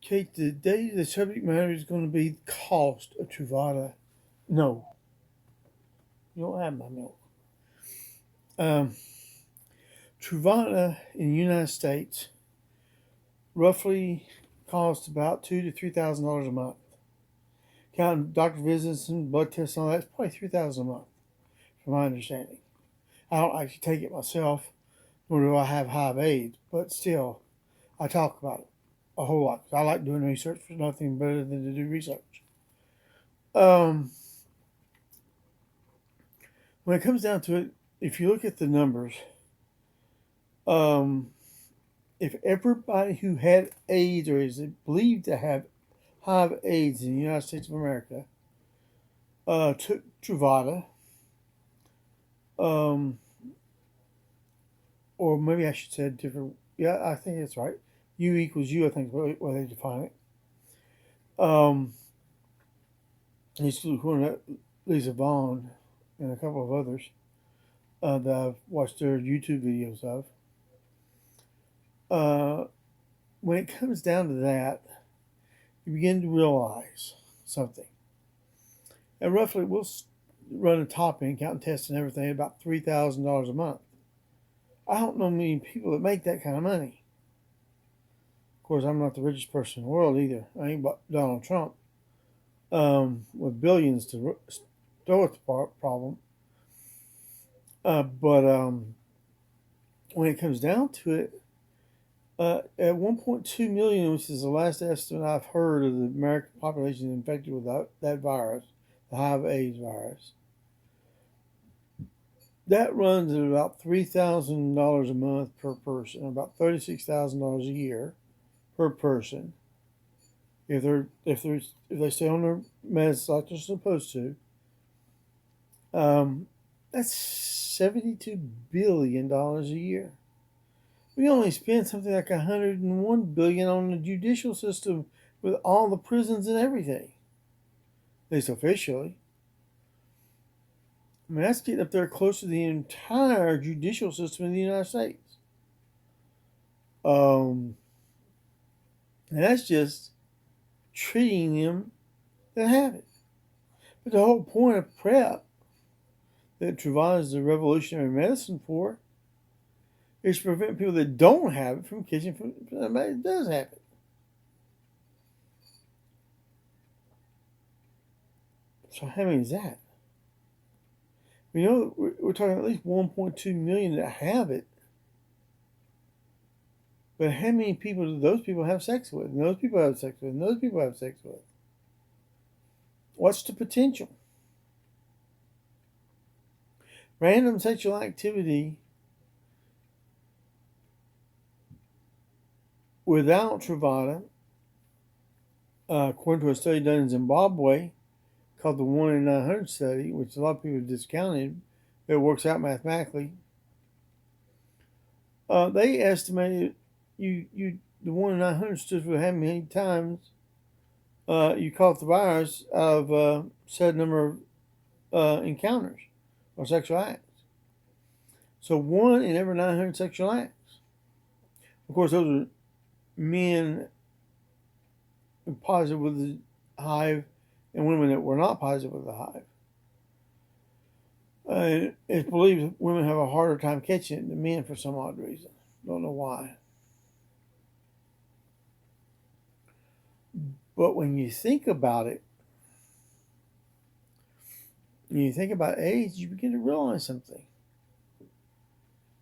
Kate, today the subject matter is going to be the cost of Truvada. No, you don't have my milk. Um, Truvada in the United States roughly costs about $2,000 to $3,000 a month. Counting doctor visits and blood tests and all that, it's probably $3,000 a month, from my understanding. I don't actually take it myself, nor do I have HIV AIDS, but still, I talk about it a whole lot. I like doing research for nothing better than to do research. Um, when it comes down to it, if you look at the numbers, um, if everybody who had AIDS or is believed to have HIV AIDS in the United States of America took Truvada, um, or maybe I should say different. Yeah, I think that's right. U equals U, I think is what they define it. It's according to Lisa Vaughn and a couple of others that I've watched their YouTube videos of. When it comes down to that, you begin to realize something. And roughly, we'll run a top end, counting tests and everything, about $3,000 a month. I don't know many people that make that kind of money. Of course, I'm not the richest person in the world either. I ain't Donald Trump with billions to throw at the problem. But when it comes down to it, at 1.2 million, which is the last estimate I've heard of the American population infected with that virus, the HIV/AIDS virus, that runs at about $3,000 a month per person, about $36,000 a year per person. If they stay on their meds like they're supposed to, that's $72 billion a year. We only spend something like $101 billion on the judicial system with all the prisons and everything, at least officially. I mean, that's getting up there close to the entire judicial system in the United States. And that's just treating them that have it. But the whole point of PrEP that Truvada is the revolutionary medicine for is to prevent people that don't have it from catching somebody that does have it. So how many is that? We know we're talking at least 1.2 million that have it. But how many people do those people have sex with? And those people have sex with, and those people have sex with. What's the potential? Random sexual activity without Truvada, according to a study done in Zimbabwe called the 1 in 900 study, which a lot of people discounted, but it works out mathematically. They estimated the 1 in 900 stood for how many times you caught the virus out of a said number of encounters or sexual acts. So 1 in every 900 sexual acts. Of course, those are men positive with the HIV and women that were not positive with the HIV. It's believed women have a harder time catching it than men for some odd reason. Don't know why. But when you think about it, when you think about AIDS, you begin to realize something.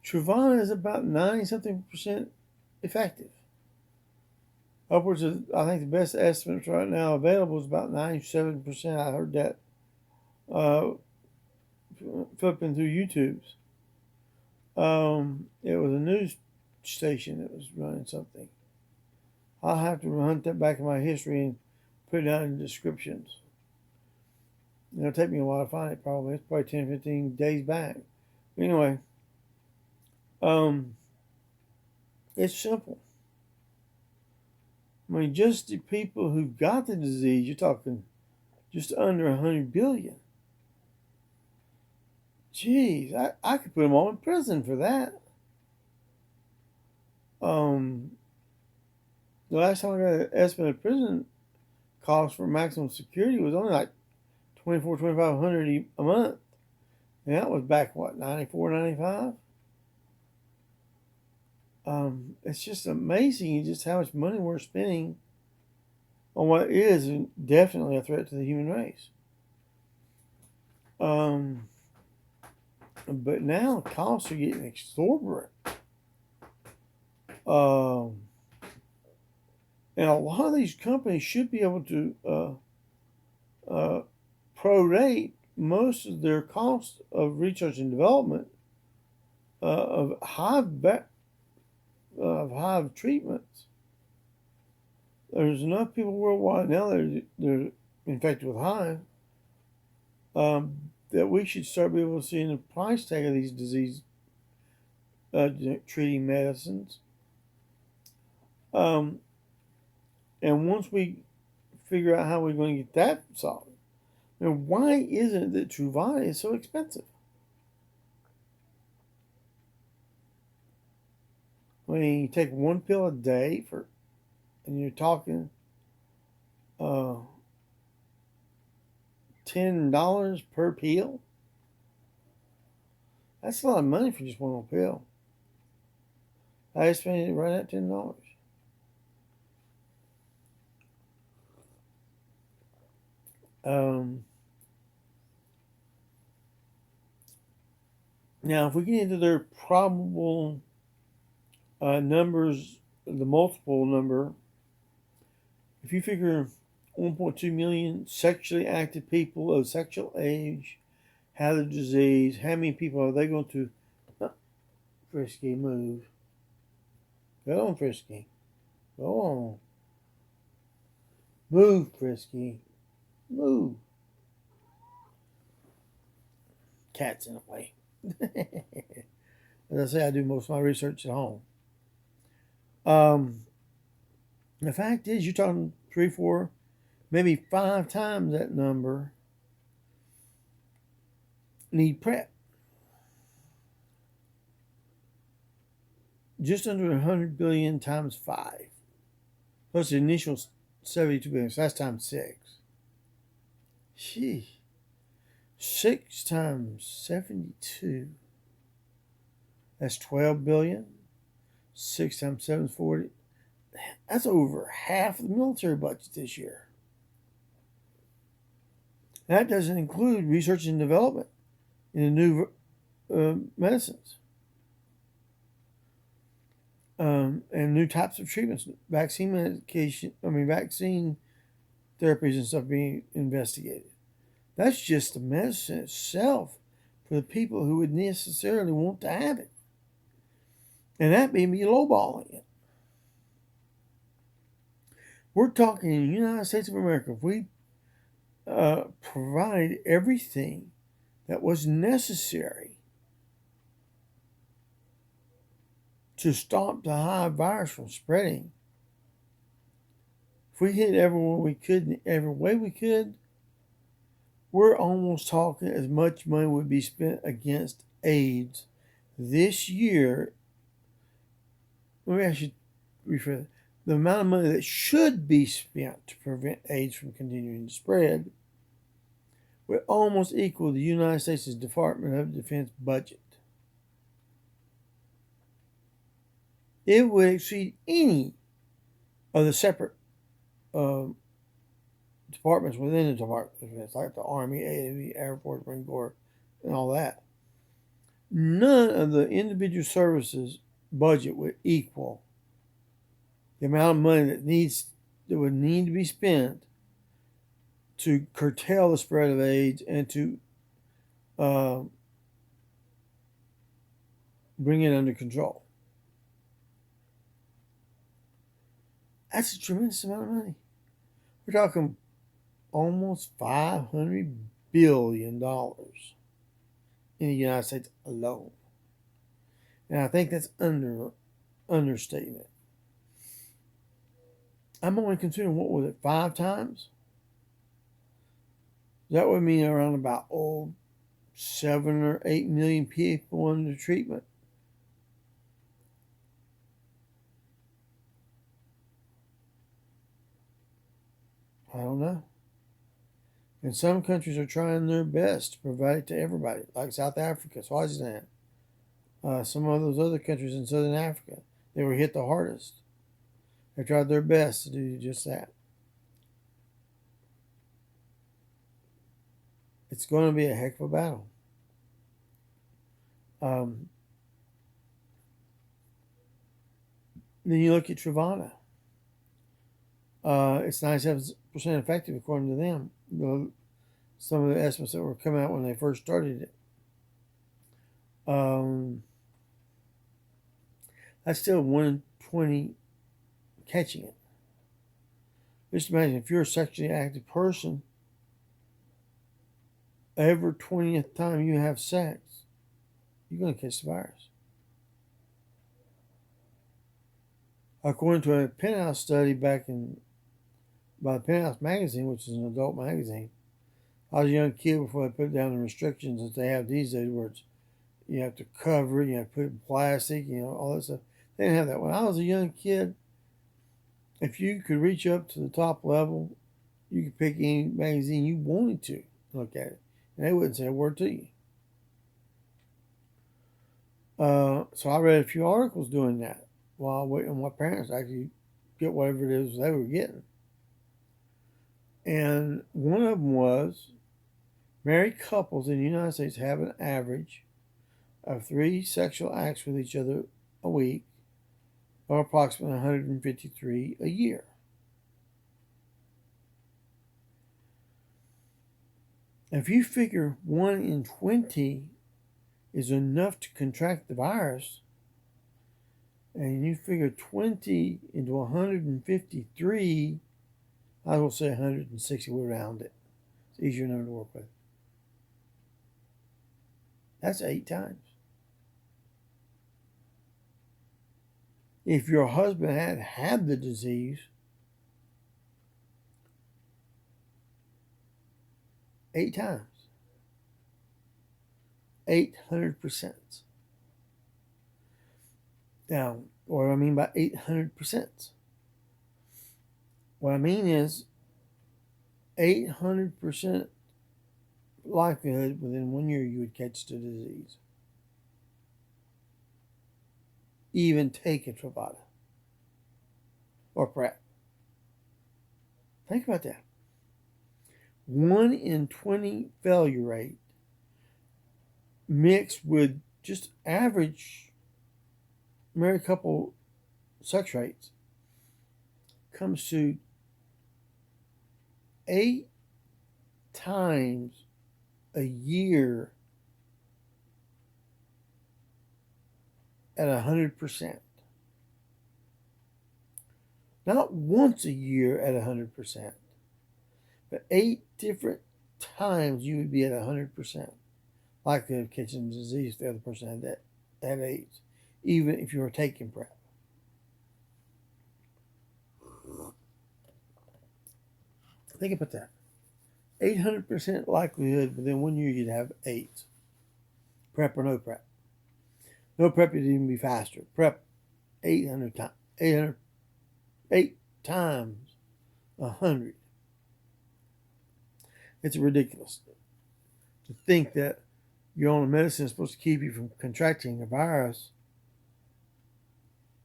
Truvada is about 90-something% effective. Upwards of, I think the best estimates right now available is about 97%. I heard that flipping through YouTube's. It was a news station that was running something. I'll have to hunt that back in my history and put it down in the descriptions. It'll take me a while to find it, probably. It's probably 10, 15 days back. But anyway, it's simple. I mean, just the people who got the disease, you're talking just under 100 billion. Jeez, I could put them all in prison for that. The last time I got an estimated prison cost for maximum security was only like $2,500 a month. And that was back, what, 94, 95? It's just amazing just how much money we're spending on what is definitely a threat to the human race. But now costs are getting exorbitant. And a lot of these companies should be able to prorate most of their cost of research and development of hive treatments. There's enough people worldwide now that they're infected with hive that we should start being able to see the price tag of these disease treating medicines. And once we figure out how we're going to get that solved, now why isn't it that Truvada is so expensive? I mean, you take one pill a day and you're talking $10 per pill. That's a lot of money for just one little pill. I estimated it right at $10. Now, if we get into their probable numbers, the multiple number, if you figure 1.2 million sexually active people of sexual age have the disease, how many people are they going to Frisky, move. Go on, Frisky. Go on. Move, Frisky. Move. Cat's in the way. As I say, I do most of my research at home. The fact is, you're talking 3, 4, maybe 5 times that number need PrEP. Just under 100 billion times 5. Plus the initial 72 billion. So that's times 6. Gee. 6 times 72. That's 12 billion. 6 times 7 is 40. That's over half the military budget this year. That doesn't include research and development in the new medicines and new types of treatments, vaccine therapies and stuff being investigated. That's just the medicine itself for the people who would necessarily want to have it. And that may be lowballing it. We're talking in the United States of America. If we provide everything that was necessary to stop the hive virus from spreading, if we hit everywhere we could in every way we could, we're almost talking as much money would be spent against AIDS this year. Maybe I should rephrase it. The amount of money that should be spent to prevent AIDS from continuing to spread would almost equal the United States Department of Defense budget. It would exceed any of the separate departments within the Department of Defense, like the Army, Navy, Air Force, Marine Corps, and all that. None of the individual services budget would equal the amount of money that would need to be spent to curtail the spread of AIDS and to bring it under control. That's a tremendous amount of money. We're talking almost $500 billion in the United States alone. And I think that's understating it. I'm only considering, what was it, 5 times? That would mean around about 7 or 8 million people under treatment. I don't know. And some countries are trying their best to provide it to everybody, like South Africa, Swaziland, some of those other countries in Southern Africa. They were hit the hardest. They tried their best to do just that. It's going to be a heck of a battle. Then you look at Truvada. It's 97% effective according to them. Some of the estimates that were coming out when they first started it. That's still 1 in 20 catching it. Just imagine if you're a sexually active person, every 20th time you have sex, you're going to catch the virus. According to a Penthouse study by the Penthouse magazine, which is an adult magazine, I was a young kid before they put down the restrictions that they have these days, where you have to cover it, you have to put it in plastic, all that stuff. They didn't have that. When I was a young kid, if you could reach up to the top level, you could pick any magazine you wanted to look at it, and they wouldn't say a word to you. So I read a few articles doing that while waiting on my parents to actually get whatever it is they were getting. And one of them was married couples in the United States have an average of 3 sexual acts with each other a week, or approximately 153 a year. If you figure 1 in 20 is enough to contract the virus, and you figure 20 into 153, I will say 160, we'll round it. It's easier number to work with. That's 8 times. If your husband had the disease, 8 times. 800%. Now, what do I mean by 800%? What I mean is 800% likelihood within 1 year you would catch the disease. Even take a Truvada or PrEP. Think about that. 1 in 20 failure rate mixed with just average married couple sex rates comes to 8 times a year at 100%. Not once a year at 100%, but 8 different times you would be at 100%. Likelihood of catching the disease if the other person had that AIDS, even if you were taking PrEP. Think about that. 800% likelihood within 1 year you'd have AIDS. PrEP or no PrEP. No PrEP would even be faster. PrEP 800 times. 8 times 100. It's ridiculous to think that you're on a medicine that's supposed to keep you from contracting a virus,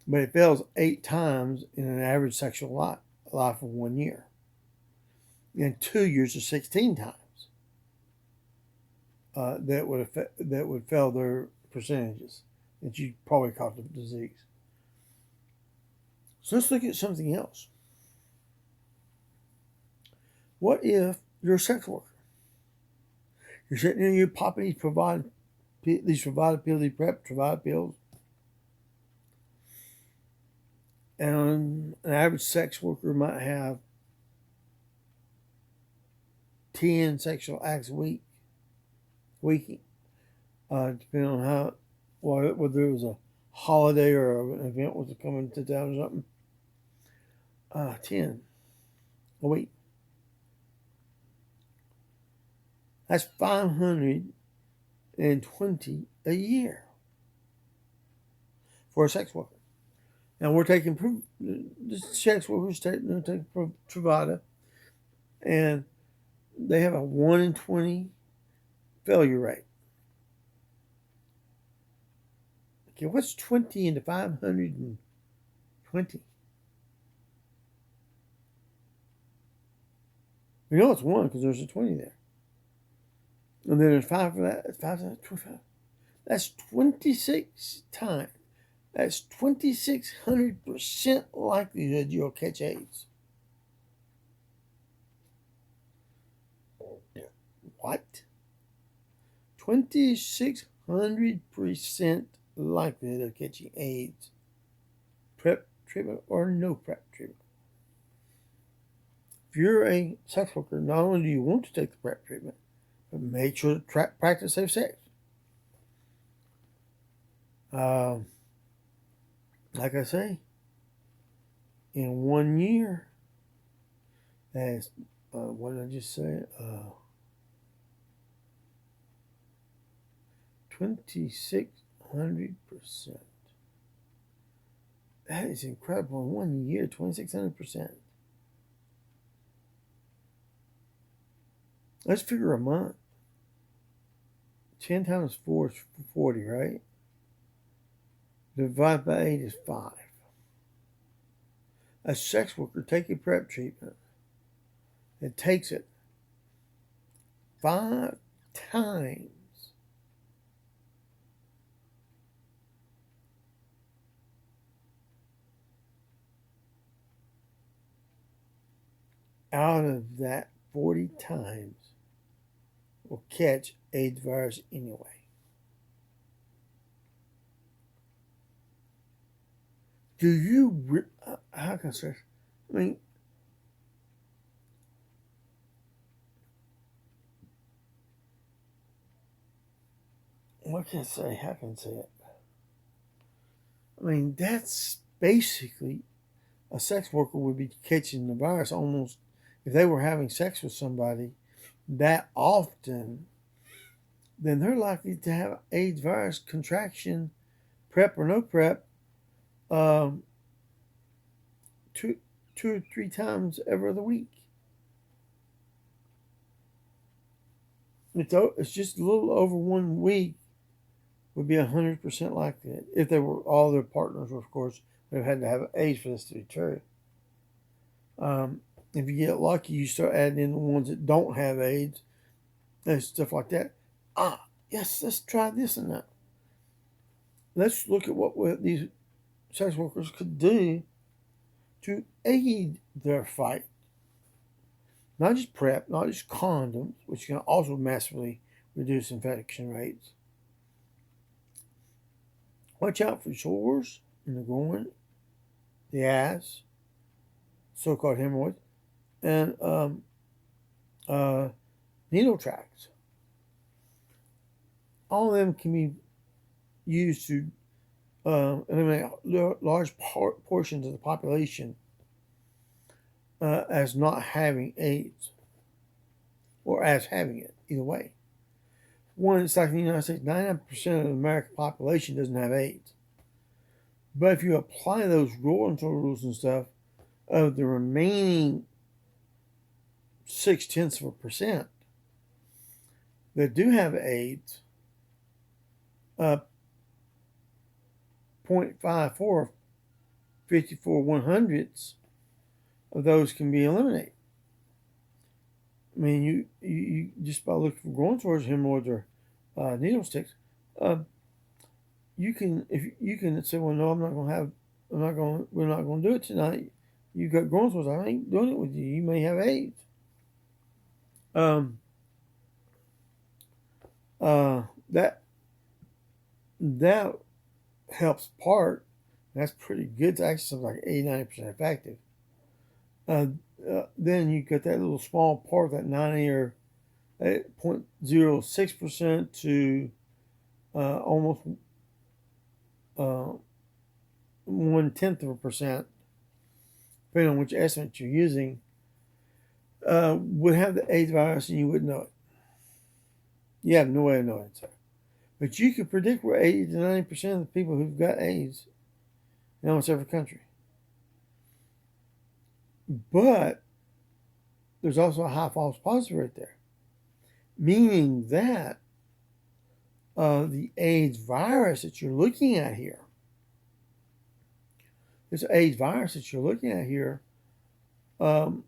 but it fails 8 times in an average sexual life of 1 year. In 2 years, is 16 times that would fail their percentages that you probably caught the disease. So let's look at something else. What if you're a sex worker? You're sitting there, you're popping these Truvada pills, these PrEP Truvada pills, and an average sex worker might have 10 sexual acts a week, depending on whether it was a holiday or an event was coming to town or something. 10 a week. That's 520 a year for a sex worker. Now we're taking sex workers taking Truvada. and they have a 1 in 20 failure rate. Okay, what's 20 into 520? We know it's 1 because there's a 20 there. And then there's 5 for that. That's 5 times 25. That's 26 times. That's 2,600% likelihood you'll catch AIDS. What? 2,600% likelihood of catching AIDS. PrEP treatment or no PrEP treatment. If you're a sex worker, not only do you want to take the PrEP treatment, but make sure to practice safe sex. Like I say, in 1 year, that's, what did I just say? 2,600%. That is incredible. In 1 year, 2,600%. Let's figure a month. 10 times 4 is 40, right? Divided by 8 is 5. A sex worker taking PrEP treatment, it takes it 5 times out of that 40 times will catch AIDS virus anyway. Do you, how can I say, I mean, what can I say? How can I say it? I mean, that's basically a sex worker would be catching the virus almost if they were having sex with somebody that often, then they're likely to have AIDS virus contraction, PrEP or no PrEP, 2 or 3 times every other week. It's just a little over 1 week would be 100% likely if they were all their partners, of course, they had to have AIDS for this to be true. If you get lucky, you start adding in the ones that don't have AIDS and stuff like that. Yes, let's try this and that. Let's look at what these sex workers could do to aid their fight. Not just PrEP, not just condoms, which can also massively reduce infection rates. Watch out for sores in the groin, the ass, so-called hemorrhoids, and needle tracts. All of them can be used to eliminate large portions of the population as not having AIDS or as having it, either way. One, it's like in the United States, 99% of the American population doesn't have AIDS. But if you apply those rules and stuff of the remaining 0.6% that do have AIDS, 0.54, 54/100ths of those can be eliminated. I mean, you just by looking for groin sores, hemorrhoids, or needle sticks, you can say, well, no, we're not going to do it tonight. You got groin sores. I ain't doing it with you. You may have AIDS. That helps part. That's pretty good. It's actually something like 80-90% effective. Then you got that little small part, that 90 or 0.06% to almost 0.1%, depending on which estimate you're using, would have the AIDS virus and you wouldn't know it. You have no way of knowing it, sir. But you can predict where 80 to 90% of the people who've got AIDS in almost every country. But there's also a high false positive rate there, meaning that the AIDS virus that you're looking at here, this AIDS virus that you're looking at here, in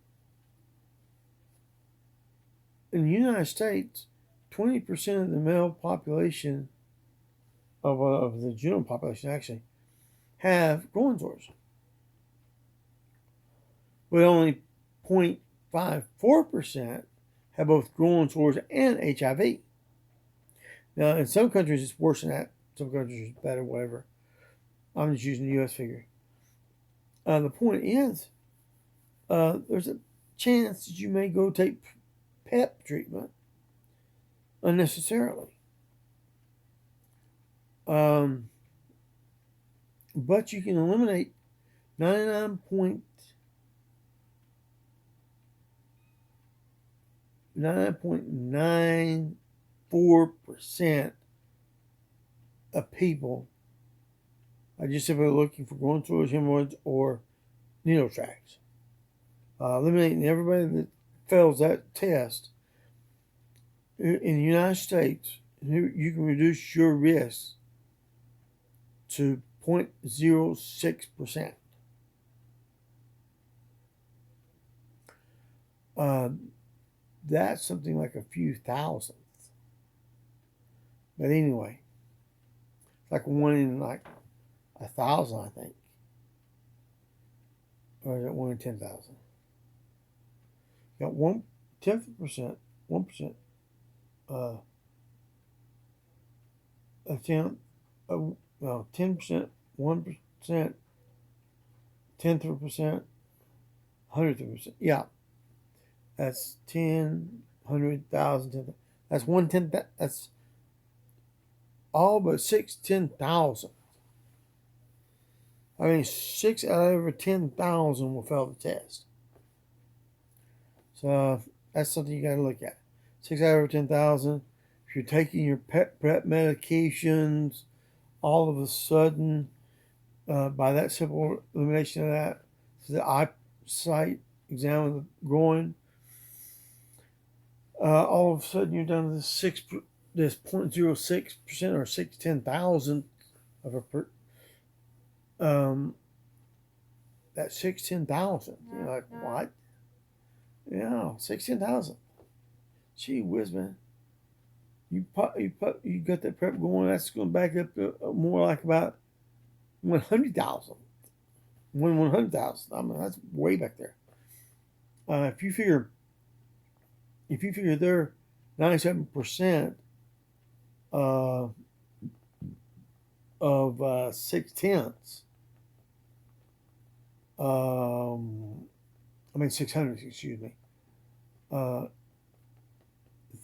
the United States, 20% of the male population of the general population actually have groin sores, but only 0.54% have both groin sores and HIV. Now, in some countries, it's worse than that. Some countries it's better, whatever. I'm just using the U.S. figure. The point is, there's a chance that you may go take PEP treatment unnecessarily. But you can eliminate 99.94% of people are just simply looking for groin sores, hemorrhoids, or needle tracks. Eliminating everybody that fails that test in the United States, you can reduce your risk to 0.06%. That's something like a few thousandths. But anyway, it's like 1 in like 1,000, I think. Or is it 1 in 10,000? You got 1/10%, 1%, a 10%, 1%, 10th of a percent, 100th of a percent. Yeah, that's 10, 100,000, 10,000. That's 1/10. That's all but 6/10,000. I mean, 6 out of every 10,000 will fail the test. So that's something you got to look at. 6 out of every 10,000. If you're taking your PrEP medications, all of a sudden, by that simple elimination of that, so the eyesight exam of the groin, all of a sudden you're down to this 0.06% or 6/10,000 of a that 6/10,000. You're like, what? Yeah, 6/10,000. Gee whiz, man. You got that PrEP going, that's going to back up to more like about 100,000. 100,000. I mean, that's way back there. If you figure they're 97% of 6/10ths, 600, excuse me.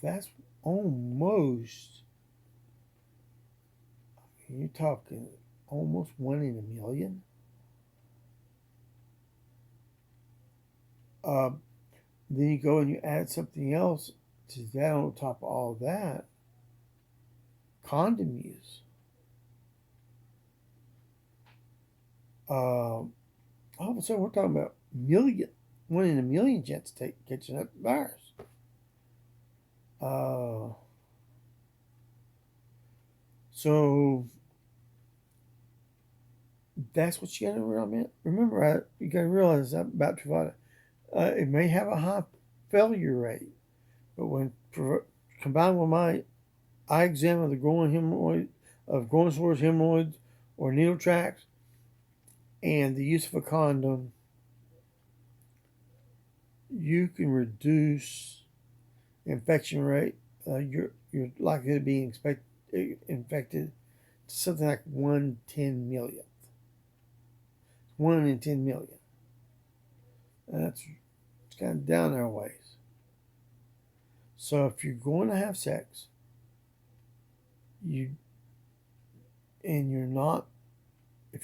That's almost, you're talking almost 1 in a million. Then you go and you add something else to that on top of all that. Condom use. All of a sudden we're talking about 1 in a million chance to catching that virus. So that's what you got to remember. You got to realize about Truvada. It may have a high failure rate, but when combined with my eye exam of the groin sores, hemorrhoids, or needle tracks, and the use of a condom, you can reduce infection rate. You're likely to be infected to something like 1/10,000,000. 1 in 10 million. It's kind of down there a ways. So if you're going to have sex, if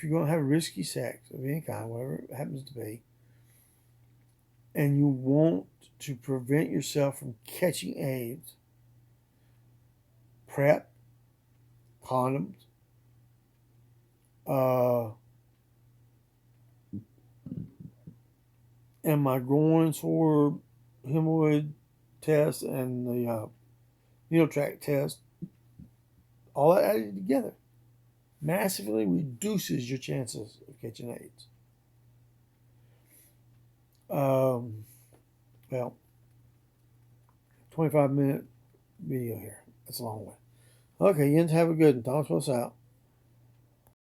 you're going to have risky sex of any kind, whatever it happens to be, and you want to prevent yourself from catching AIDS, PrEP, condoms, and my groin sore hemorrhoid test and the needle tract test, all that added together, massively reduces your chances of catching AIDS. Well, 25-minute video here. That's a long one. Okay, Jens, have a good one. Thomas, what's out?